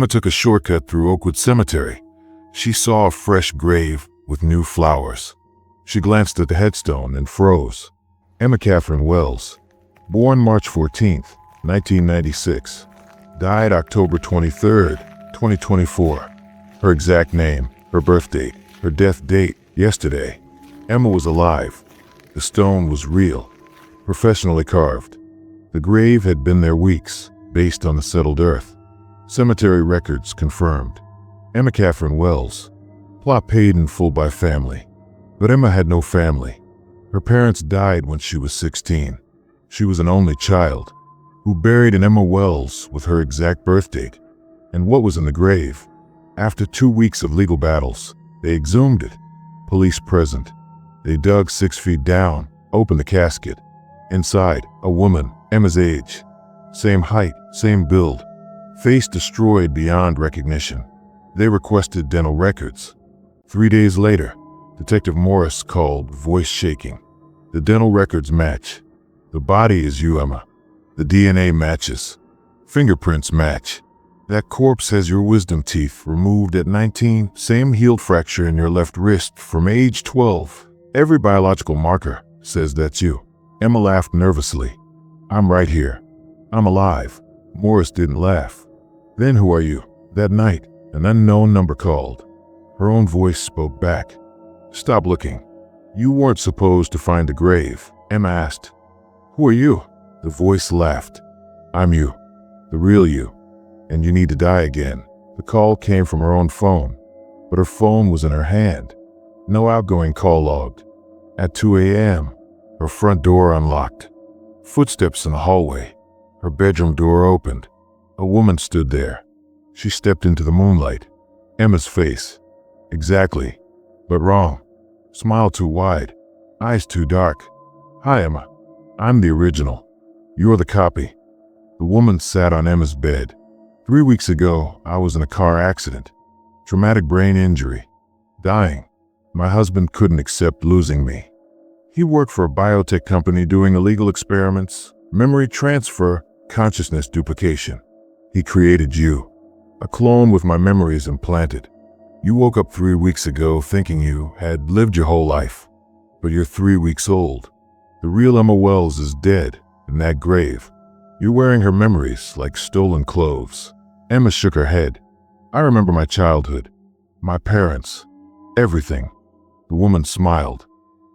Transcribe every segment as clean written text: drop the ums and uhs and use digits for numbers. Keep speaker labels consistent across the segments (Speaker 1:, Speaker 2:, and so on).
Speaker 1: Emma took a shortcut through Oakwood Cemetery. She saw a fresh grave with new flowers. She glanced at the headstone and froze. Emma Catherine Wells, born March 14, 1996, died October 23, 2024. Her exact name, her birth date, her death date, yesterday. Emma was alive. The stone was real, professionally carved. The grave had been there weeks, based on the settled earth. Cemetery records confirmed. Emma Catherine Wells. Plot paid in full by family. But Emma had no family. Her parents died when she was 16. She was an only child, who buried an Emma Wells with her exact birth date. And what was in the grave? After 2 weeks of legal battles, they exhumed it. Police present. They dug 6 feet down, opened the casket. Inside, a woman, Emma's age. Same height, same build. Face destroyed beyond recognition. They requested dental records. 3 days later, Detective Morris called, voice shaking. The dental records match. The body is you, Emma. The DNA matches. Fingerprints match. That corpse has your wisdom teeth removed at 19. Same healed fracture in your left wrist from age 12. Every biological marker says that's you. Emma laughed nervously. I'm right here. I'm alive. Morris didn't laugh. Then who are you? That night, an unknown number called. Her own voice spoke back. Stop looking. You weren't supposed to find the grave. Emma asked. Who are you? The voice laughed. I'm you. The real you. And you need to die again. The call came from her own phone, but her phone was in her hand. No outgoing call logged. At 2 a.m., her front door unlocked. Footsteps in the hallway. Her bedroom door opened. A woman stood there. She stepped into the moonlight. Emma's face. Exactly, but wrong. Smile too wide. Eyes too dark. Hi, Emma. I'm the original. You're the copy. The woman sat on Emma's bed. 3 weeks ago, I was in a car accident. Traumatic brain injury. Dying. My husband couldn't accept losing me. He worked for a biotech company doing illegal experiments, memory transfer, consciousness duplication. He created you, a clone with my memories implanted. You woke up 3 weeks ago thinking you had lived your whole life, but you're 3 weeks old. The real Emma Wells is dead in that grave. You're wearing her memories like stolen clothes. Emma shook her head. I remember my childhood, my parents, everything. The woman smiled.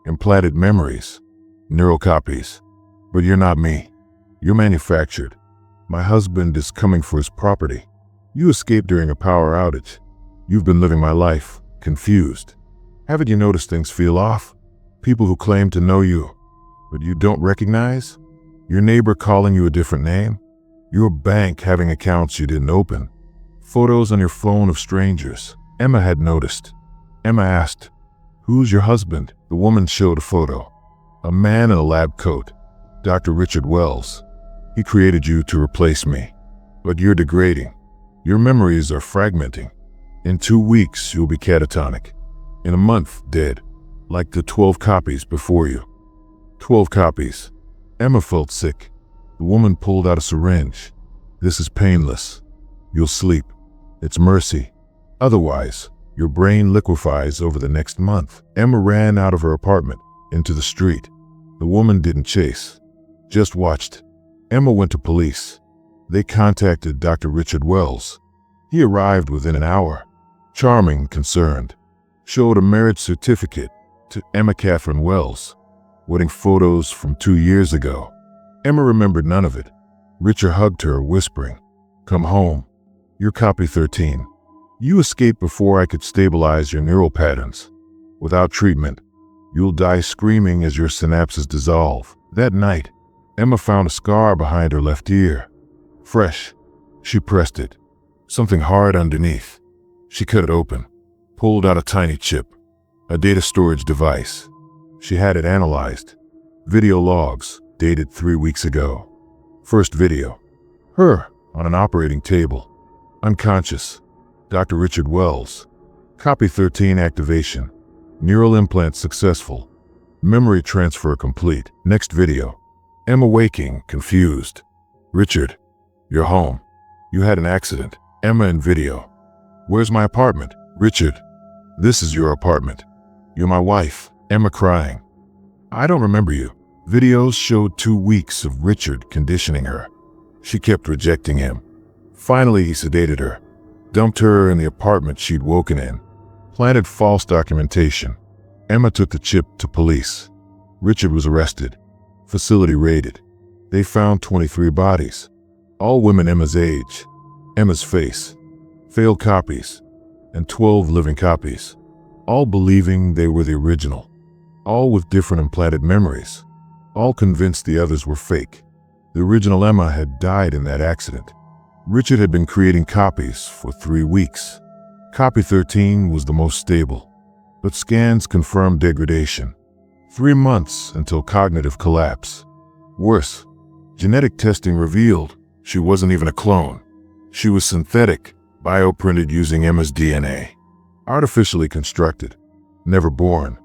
Speaker 1: Implanted memories, neural copies. But you're not me. You're manufactured. My husband is coming for his property. You escaped during a power outage. You've been living my life, confused. Haven't you noticed things feel off? People who claim to know you, but you don't recognize? Your neighbor calling you a different name? Your bank having accounts you didn't open? Photos on your phone of strangers? Emma had noticed. Emma asked, who's your husband? The woman showed a photo. A man in a lab coat. Dr. Richard Wells. He created you to replace me. But you're degrading. Your memories are fragmenting. In 2 weeks, you'll be catatonic. In a month, dead. Like the 12 copies before you. 12 copies. Emma felt sick. The woman pulled out a syringe. This is painless. You'll sleep. It's mercy. Otherwise, your brain liquefies over the next month. Emma ran out of her apartment, into the street. The woman didn't chase, just watched. Emma went to police. They contacted Dr. Richard Wells. He arrived within an hour. Charming, concerned. Showed a marriage certificate to Emma Catherine Wells. Wedding photos from 2 years ago. Emma remembered none of it. Richard hugged her, whispering, come home. You're copy 13. You escaped before I could stabilize your neural patterns. Without treatment, you'll die screaming as your synapses dissolve. That night, Emma found a scar behind her left ear. Fresh. She pressed it. Something hard underneath. She cut it open, pulled out a tiny chip, a data storage device. She had it analyzed. Video logs, dated 3 weeks ago. First video. Her, on an operating table. Unconscious. Dr. Richard Wells. Copy 13 activation. Neural implant successful. Memory transfer complete. Next video. Emma waking, confused. Richard, you're home. You had an accident. Emma in video. Where's my apartment? Richard. This is your apartment. You're my wife. Emma crying. I don't remember you. Videos showed 2 weeks of Richard conditioning her. She kept rejecting him. Finally, he sedated her, dumped her in the apartment she'd woken in, planted false documentation. Emma took the chip to police. Richard was arrested. Facility raided. They found 23 bodies, all women Emma's age, Emma's face, failed copies, and 12 living copies, all believing they were the original, all with different implanted memories, all convinced the others were fake. The original Emma had died in that accident. Richard had been creating copies for 3 weeks. Copy 13 was the most stable, but scans confirmed degradation. 3 months until cognitive collapse. Worse, genetic testing revealed she wasn't even a clone. She was synthetic, bioprinted using Emma's DNA. Artificially constructed, never born,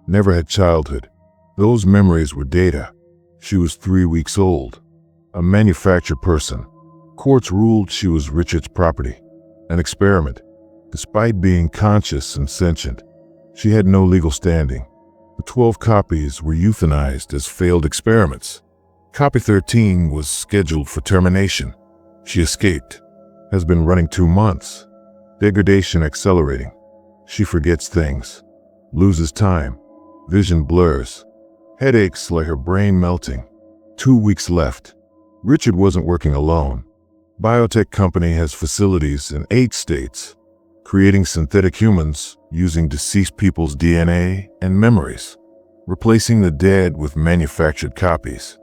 Speaker 1: never had childhood. Those memories were data. She was 3 weeks old, a manufactured person. Courts ruled she was Richard's property, an experiment. Despite being conscious and sentient, she had no legal standing. The 12 copies were euthanized as failed experiments. Copy 13 was scheduled for termination. She escaped. Has been running 2 months. Degradation accelerating. She forgets things, loses time, vision blurs, headaches like her brain melting. 2 weeks left. Richard wasn't working alone. Biotech company has facilities in 8 states, creating synthetic humans using deceased people's DNA and memories, replacing the dead with manufactured copies.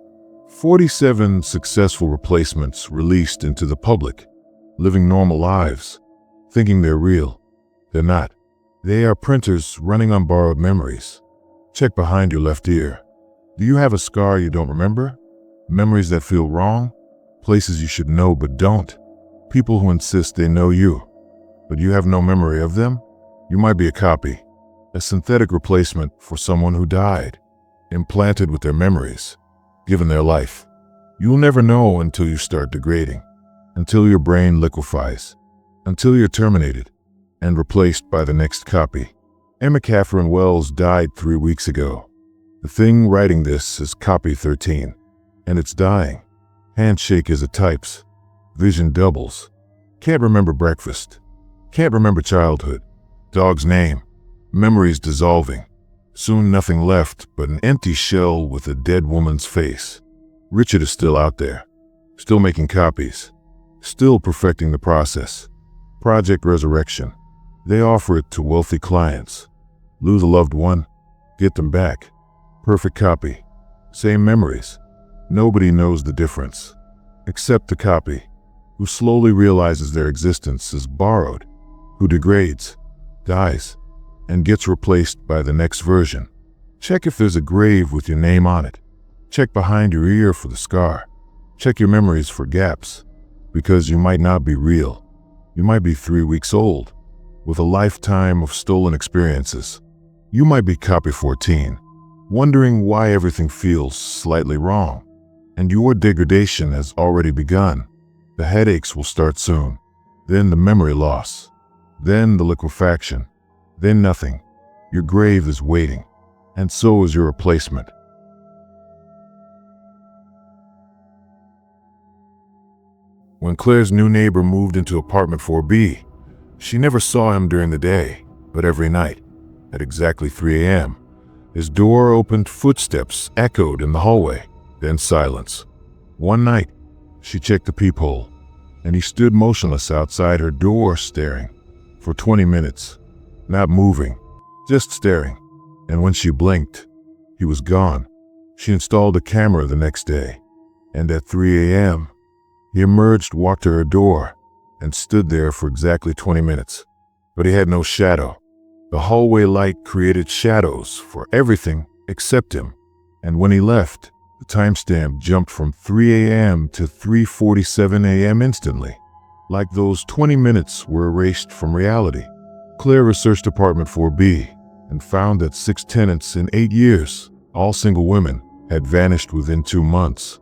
Speaker 1: 47 successful replacements released into the public, living normal lives, thinking they're real. They're not. They are printers running on borrowed memories. Check behind your left ear. Do you have a scar you don't remember? Memories that feel wrong? Places you should know but don't? People who insist they know you, but you have no memory of them? You might be a copy, a synthetic replacement for someone who died, implanted with their memories, given their life. You'll never know until you start degrading, until your brain liquefies, until you're terminated and replaced by the next copy. Emma Catherine Wells died 3 weeks ago. The thing writing this is copy 13, and it's dying. Handshake as it types. Vision doubles. Can't remember breakfast. Can't remember childhood. Dog's name. Memories dissolving. Soon nothing left but an empty shell with a dead woman's face. Richard is still out there. Still making copies. Still perfecting the process. Project Resurrection. They offer it to wealthy clients. Lose a loved one. Get them back. Perfect copy. Same memories. Nobody knows the difference, except the copy, who slowly realizes their existence is borrowed, who degrades, dies, and gets replaced by the next version. Check if there's a grave with your name on it. Check behind your ear for the scar. Check your memories for gaps, because you might not be real. You might be 3 weeks old, with a lifetime of stolen experiences. You might be copy 14, wondering why everything feels slightly wrong. And your degradation has already begun. The headaches will start soon. Then the memory loss. Then the liquefaction. Then nothing. Your grave is waiting. And so is your replacement. When Claire's new neighbor moved into apartment 4B, she never saw him during the day, but every night, at exactly 3 a.m., his door opened, footsteps echoed in the hallway. Then silence. One night, she checked the peephole, and he stood motionless outside her door staring for 20 minutes, not moving, just staring. And when she blinked, he was gone. She installed a camera the next day, and at 3 a.m., he emerged, walked to her door, and stood there for exactly 20 minutes. But he had no shadow. The hallway light created shadows for everything except him. And when he left, the timestamp jumped from 3 a.m. to 3:47 a.m. instantly, like those 20 minutes were erased from reality. Claire researched apartment 4B and found that 6 tenants in 8 years, all single women, had vanished within 2 months.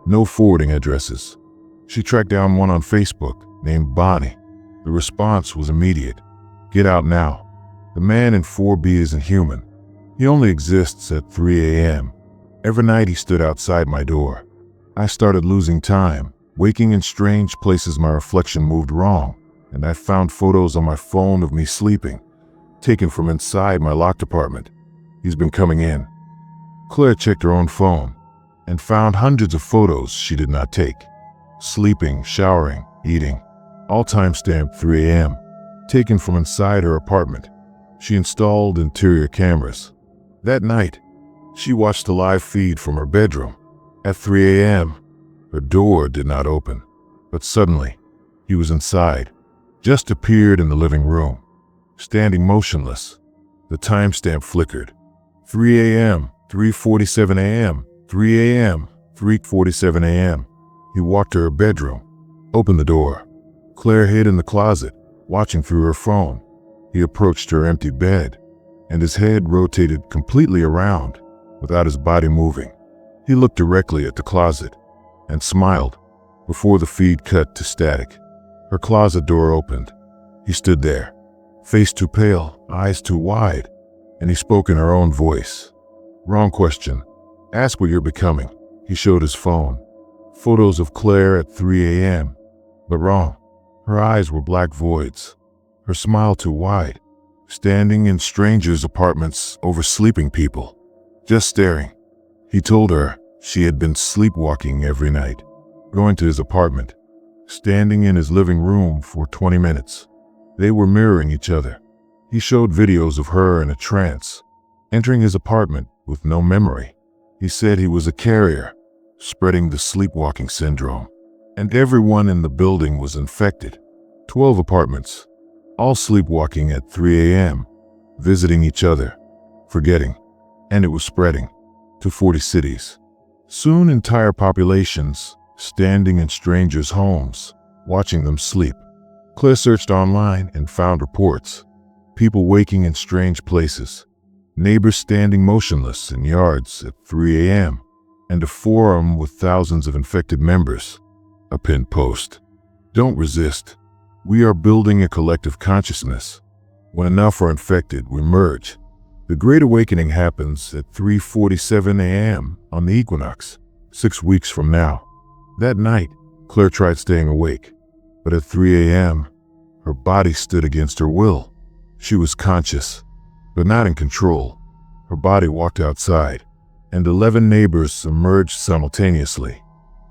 Speaker 1: No forwarding addresses. She tracked down one on Facebook named Bonnie. The response was immediate. Get out now. The man in 4B isn't human. He only exists at 3 a.m. Every night he stood outside my door. I started losing time, waking in strange places my reflection moved wrong, and I found photos on my phone of me sleeping, taken from inside my locked apartment. He's been coming in. Claire checked her own phone and found hundreds of photos she did not take. Sleeping, showering, eating, all timestamped 3 a.m., taken from inside her apartment. She installed interior cameras. That night, she watched a live feed from her bedroom. At 3 a.m., her door did not open, but suddenly, he was inside, just appeared in the living room, standing motionless. The timestamp flickered. 3 a.m., 3:47 a.m., 3 a.m., 3:47 a.m. He walked to her bedroom, opened the door. Claire hid in the closet, watching through her phone. He approached her empty bed, and his head rotated completely around, without his body moving. He looked directly at the closet and smiled before the feed cut to static. Her closet door opened. He stood there, face too pale, eyes too wide, and he spoke in her own voice. Wrong question. Ask what you're becoming. He showed his phone. Photos of Claire at 3 a.m. But wrong. Her eyes were black voids. Her smile too wide. Standing in strangers' apartments over sleeping people. Just staring. He told her she had been sleepwalking every night. Going to his apartment. Standing in his living room for 20 minutes. They were mirroring each other. He showed videos of her in a trance. Entering his apartment with no memory. He said he was a carrier, spreading the sleepwalking syndrome. And everyone in the building was infected. 12 apartments, all sleepwalking at 3 a.m., visiting each other, forgetting, and it was spreading to 40 cities. Soon entire populations standing in strangers' homes, watching them sleep. Claire searched online and found reports. People waking in strange places. Neighbors standing motionless in yards at 3 a.m., and a forum with thousands of infected members. A pinned post. Don't resist. We are building a collective consciousness. When enough are infected, we merge. The Great Awakening happens at 3:47 a.m. on the equinox, 6 weeks from now. That night, Claire tried staying awake, but at 3 a.m., her body stood against her will. She was conscious, but not in control. Her body walked outside, and 11 neighbors emerged simultaneously.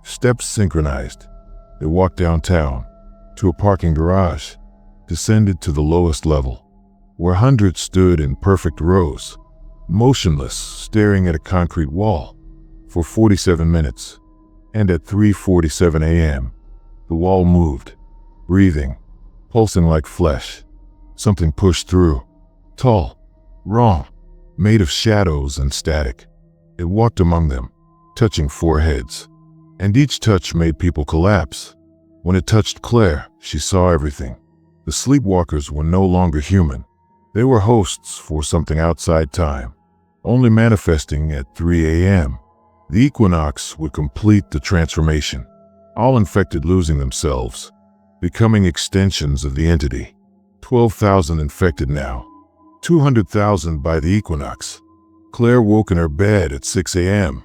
Speaker 1: Steps synchronized. They walked downtown, to a parking garage, descended to the lowest level, where hundreds stood in perfect rows, motionless, staring at a concrete wall, for 47 minutes. And at 3:47 a.m., the wall moved, breathing, pulsing like flesh. Something pushed through, tall, wrong, made of shadows and static. It walked among them, touching foreheads, and each touch made people collapse. When it touched Claire, she saw everything. The sleepwalkers were no longer human. They were hosts for something outside time, only manifesting at 3 a.m. The equinox would complete the transformation, all infected losing themselves, becoming extensions of the entity. 12,000 infected now, 200,000 by the equinox. Claire woke in her bed at 6 a.m.,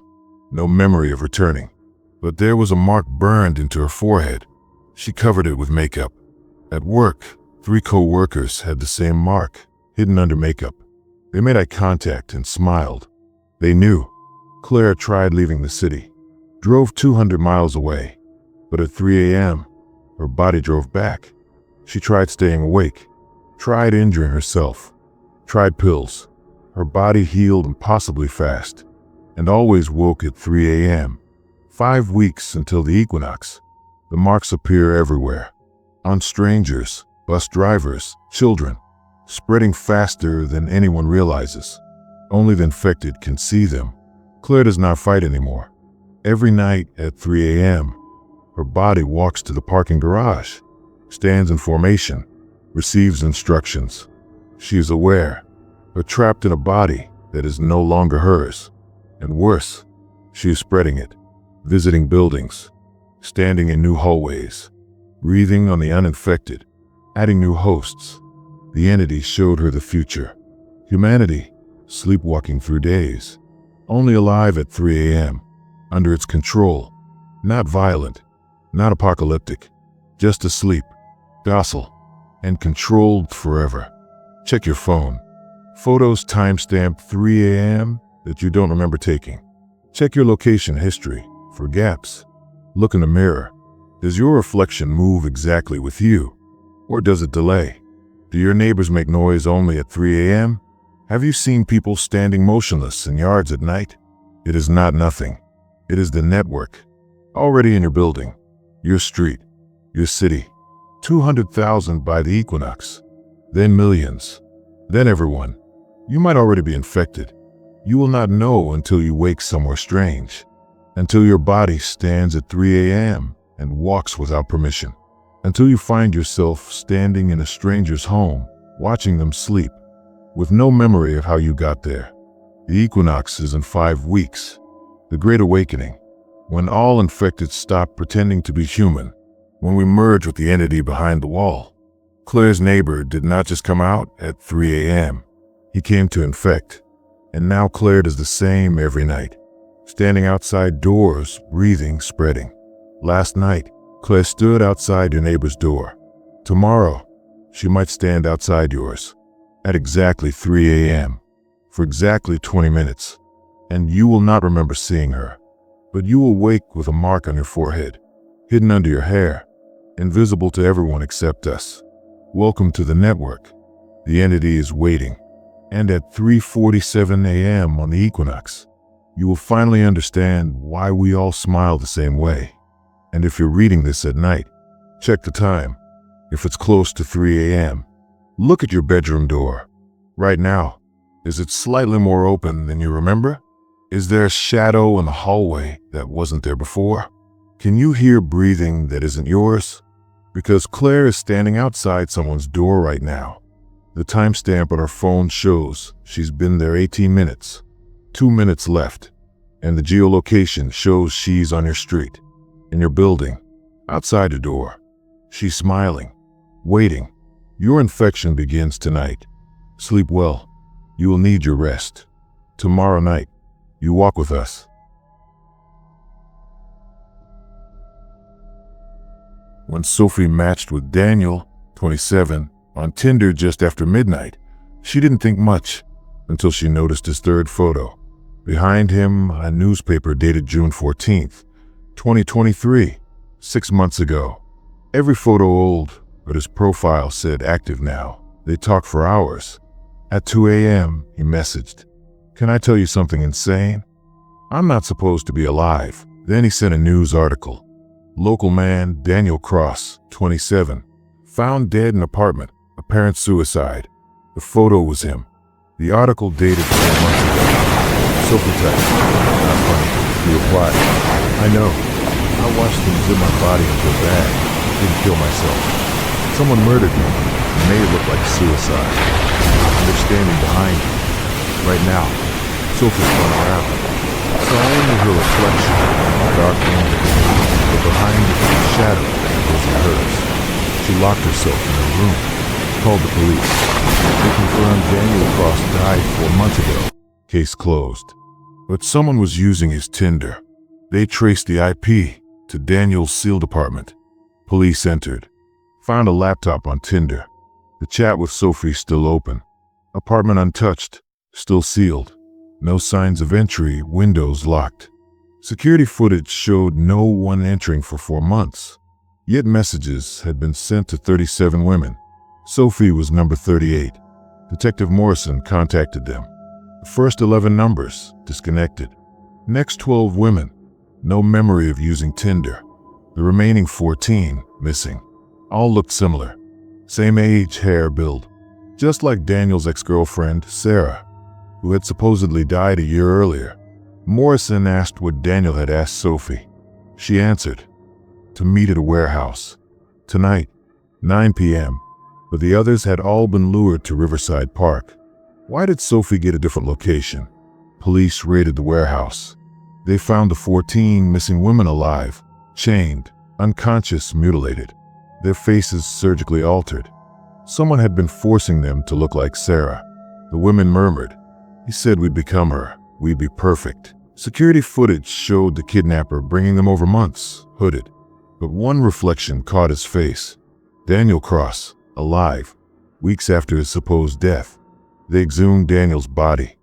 Speaker 1: no memory of returning. But there was a mark burned into her forehead. She covered it with makeup. At work, 3 co-workers had the same mark, hidden under makeup. They made eye contact and smiled. They knew. Claire tried leaving the city, drove 200 miles away, but at 3 a.m., her body drove back. She tried staying awake, tried injuring herself, tried pills. Her body healed impossibly fast, and always woke at 3 a.m. 5 weeks until the equinox. The marks appear everywhere, on strangers, bus drivers, children, spreading faster than anyone realizes. Only the infected can see them. Claire does not fight anymore. Every night at 3 a.m., her body walks to the parking garage, stands in formation, receives instructions. She is aware, but trapped in a body that is no longer hers. And worse, she is spreading it, visiting buildings, standing in new hallways, breathing on the uninfected, adding new hosts. The entity showed her the future. Humanity, sleepwalking through days, only alive at 3 a.m., under its control, not violent, not apocalyptic, just asleep, docile, and controlled forever. Check your phone. Photos timestamped 3 a.m. that you don't remember taking. Check your location history for gaps. Look in the mirror. Does your reflection move exactly with you? Or does it delay? Do your neighbors make noise only at 3 a.m.? Have you seen people standing motionless in yards at night? It is not nothing. It is the network. Already in your building, your street, your city. 200,000 by the equinox. Then millions. Then everyone. You might already be infected. You will not know until you wake somewhere strange. Until your body stands at 3 a.m. and walks without permission. Until you find yourself standing in a stranger's home, watching them sleep, with no memory of how you got there. The equinox is in 5 weeks. The Great Awakening, when all infected stop pretending to be human, when we merge with the entity behind the wall. Claire's neighbor did not just come out at 3 a.m. He came to infect, and now Claire does the same every night, standing outside doors, breathing, spreading. Last night, Claire stood outside your neighbor's door. Tomorrow, she might stand outside yours at exactly 3 a.m. for exactly 20 minutes, and you will not remember seeing her, but you will wake with a mark on your forehead, hidden under your hair, invisible to everyone except us. Welcome to the network. The entity is waiting, and at 3:47 a.m. on the equinox, you will finally understand why we all smile the same way. And if you're reading this at night, check the time. If it's close to 3 a.m., look at your bedroom door. Right now, is it slightly more open than you remember? Is there a shadow in the hallway that wasn't there before? Can you hear breathing that isn't yours? Because Claire is standing outside someone's door right now. The timestamp on her phone shows she's been there 18 minutes. 2 minutes left. And the geolocation shows she's on your street, in your building, outside your door. She's smiling, waiting. Your infection begins tonight. Sleep well. You will need your rest. Tomorrow night, you walk with us. When Sophie matched with Daniel, 27, on Tinder just after midnight, she didn't think much until she noticed his third photo. Behind him, a newspaper dated June 14th, 2023, 6 months ago. Every photo old, but his profile said active now. They talked for hours. At 2 a.m., he messaged, "Can I tell you something insane? I'm not supposed to be alive." Then he sent a news article. Local man Daniel Cross, 27, found dead in apartment, apparent suicide. The photo was him. The article dated 4 months ago. Sophie typed, "Not funny." He replied, "I know. I watched them zip my body into a bag. Didn't kill myself. Someone murdered me. Made it look like suicide. And they're standing behind me. Right now." Sophie spun around. Saw only her reflection, dark and but behind it was a shadow that wasn't hers. She locked herself in her room, called the police. They confirmed Daniel Cross died 4 months ago. Case closed. But someone was using his Tinder. They traced the IP to Daniel's sealed apartment. Police entered, found a laptop on Tinder. The chat with Sophie still open. Apartment untouched, still sealed. No signs of entry, windows locked. Security footage showed no one entering for 4 months. Yet messages had been sent to 37 women. Sophie was number 38. Detective Morrison contacted them. The first 11 numbers disconnected. Next 12 women, no memory of using Tinder. The remaining 14 missing. All looked similar. Same age, hair, build. Just like Daniel's ex-girlfriend, Sarah, who had supposedly died a year earlier. Morrison asked what Daniel had asked Sophie. She answered, to meet at a warehouse. Tonight, 9 p.m., but the others had all been lured to Riverside Park. Why did Sophie get a different location? Police raided the warehouse. They found the 14 missing women alive, chained, unconscious, mutilated. Their faces surgically altered. Someone had been forcing them to look like Sarah. The women murmured. He said we'd become her. We'd be perfect. Security footage showed the kidnapper bringing them over months, hooded. But one reflection caught his face. Daniel Cross, alive, weeks after his supposed death. They exhumed Daniel's body.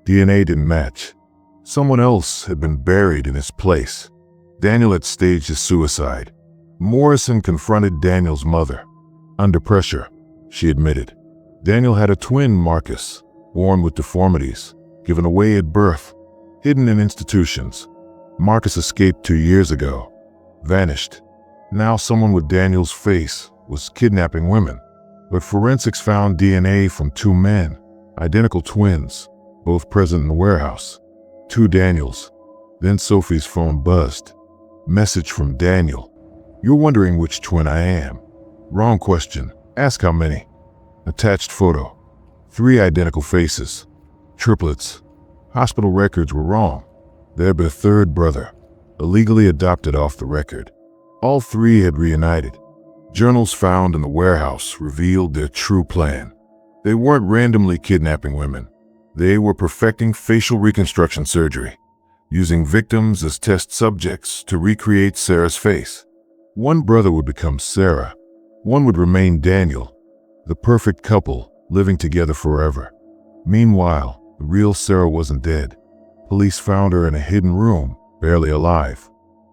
Speaker 1: DNA didn't match. Someone else had been buried in his place. Daniel had staged his suicide. Morrison confronted Daniel's mother. Under pressure, she admitted. Daniel had a twin, Marcus, born with deformities, given away at birth, hidden in institutions. Marcus escaped 2 years ago, vanished. Now someone with Daniel's face was kidnapping women. But forensics found DNA from 2 men, identical twins, both present in the warehouse. 2 Daniels. Then Sophie's phone buzzed. Message from Daniel. You're wondering which twin I am. Wrong question. Ask how many. Attached photo. 3 identical faces. Triplets. Hospital records were wrong. They're their 3rd brother, illegally adopted off the record. All 3 had reunited. Journals found in the warehouse revealed their true plan. They weren't randomly kidnapping women. They were perfecting facial reconstruction surgery, using victims as test subjects to recreate Sarah's face. One brother would become Sarah. One would remain Daniel, the perfect couple living together forever. Meanwhile, the real Sarah wasn't dead. Police found her in a hidden room, barely alive.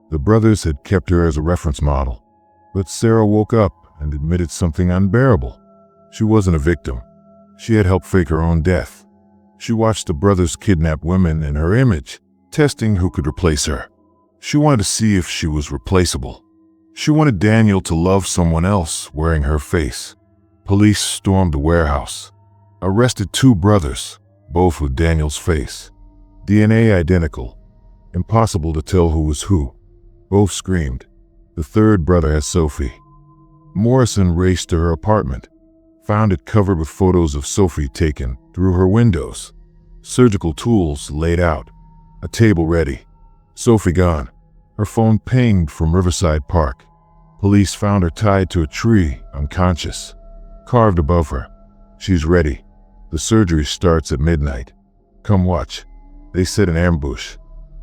Speaker 1: The brothers had kept her as a reference model. But Sarah woke up and admitted something unbearable. She wasn't a victim. She had helped fake her own death. She watched the brothers kidnap women in her image, testing who could replace her. She wanted to see if she was replaceable. She wanted Daniel to love someone else wearing her face. Police stormed the warehouse, arrested 2 brothers, both with Daniel's face. DNA identical. Impossible to tell who was who. Both screamed. The 3rd brother has Sophie. Morrison raced to her apartment, found it covered with photos of Sophie taken through her windows. Surgical tools laid out. A table ready. Sophie gone. Her phone pinged from Riverside Park. Police found her tied to a tree, unconscious. Carved above her. She's ready. The surgery starts at midnight. Come watch. They set an ambush.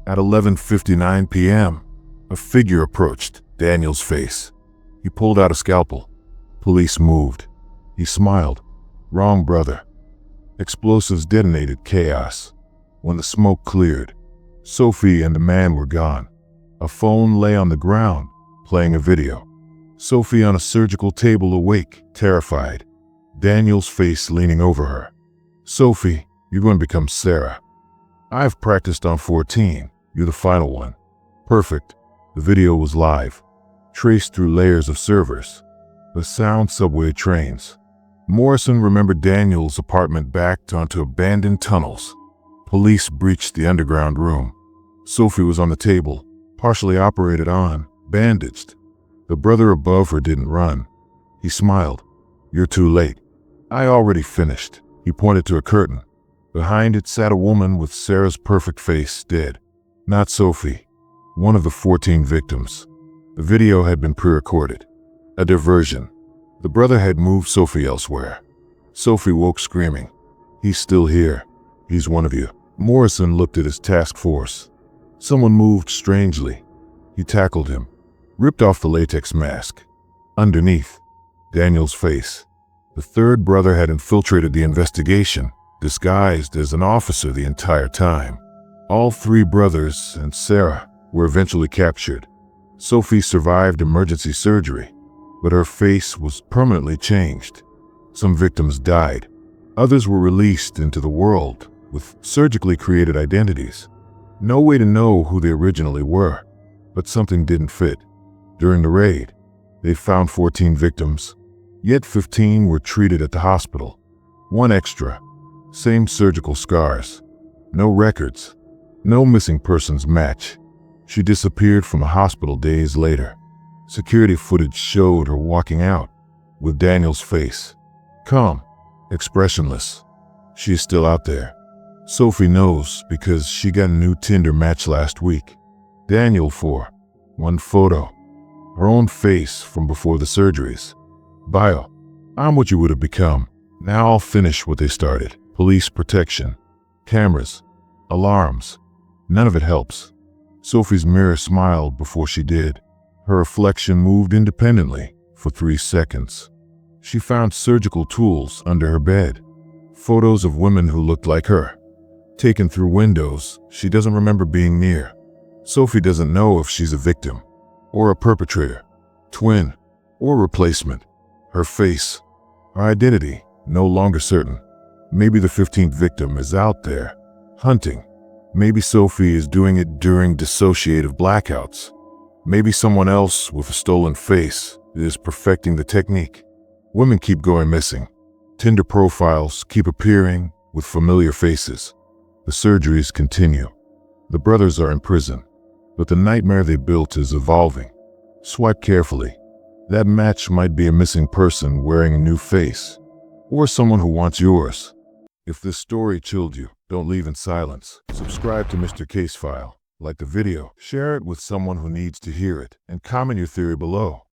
Speaker 1: At 11:59 p.m., a figure approached Daniel's face. He pulled out a scalpel. Police moved. He smiled. Wrong brother. Explosives detonated chaos. When the smoke cleared, Sophie and the man were gone. A phone lay on the ground, playing a video. Sophie on a surgical table awake, terrified. Daniel's face leaning over her. Sophie, you're going to become Sarah. I've practiced on 14. You're the final one. Perfect. The video was live, traced through layers of servers. The sound subway trains. Morrison remembered Daniel's apartment backed onto abandoned tunnels. Police breached the underground room. Sophie was on the table, partially operated on, bandaged. The brother above her didn't run. He smiled. You're too late. I already finished. He pointed to a curtain. Behind it sat a woman with Sarah's perfect face, dead. Not Sophie. One of the 14 victims. The video had been pre-recorded. A diversion. The brother had moved Sophie elsewhere. Sophie woke screaming. He's still here. He's one of you. Morrison looked at his task force. Someone moved strangely. He tackled him, ripped off the latex mask. Underneath, Daniel's face. The 3rd brother had infiltrated the investigation, disguised as an officer the entire time. All 3 brothers and Sarah were eventually captured. Sophie survived emergency surgery, but her face was permanently changed. Some victims died. Others were released into the world with surgically created identities. No way to know who they originally were, but something didn't fit. During the raid, they found 14 victims, yet 15 were treated at the hospital. 1 extra. Same surgical scars. No records. No missing persons match. She disappeared from the hospital days later. Security footage showed her walking out with Daniel's face. Calm, expressionless. She is still out there. Sophie knows because she got a new Tinder match last week. Daniel for 1 photo. Her own face from before the surgeries. Bio. I'm what you would have become. Now I'll finish what they started. Police protection, cameras, alarms. None of it helps. Sophie's mirror smiled before she did. Her reflection moved independently for 3 seconds. She found surgical tools under her bed. Photos of women who looked like her, taken through windows she doesn't remember being near. Sophie doesn't know if she's a victim, or a perpetrator, twin, or replacement. Her face, her identity, no longer certain. Maybe the 15th victim is out there, hunting. Maybe Sophie is doing it during dissociative blackouts. Maybe someone else with a stolen face is perfecting the technique. Women keep going missing. Tinder profiles keep appearing with familiar faces. The surgeries continue. The brothers are in prison, but the nightmare they built is evolving. Swipe carefully. That match might be a missing person wearing a new face, or someone who wants yours. If this story chilled you, don't leave in silence. Subscribe to Mr. Casefile, like the video, share it with someone who needs to hear it, and comment your theory below.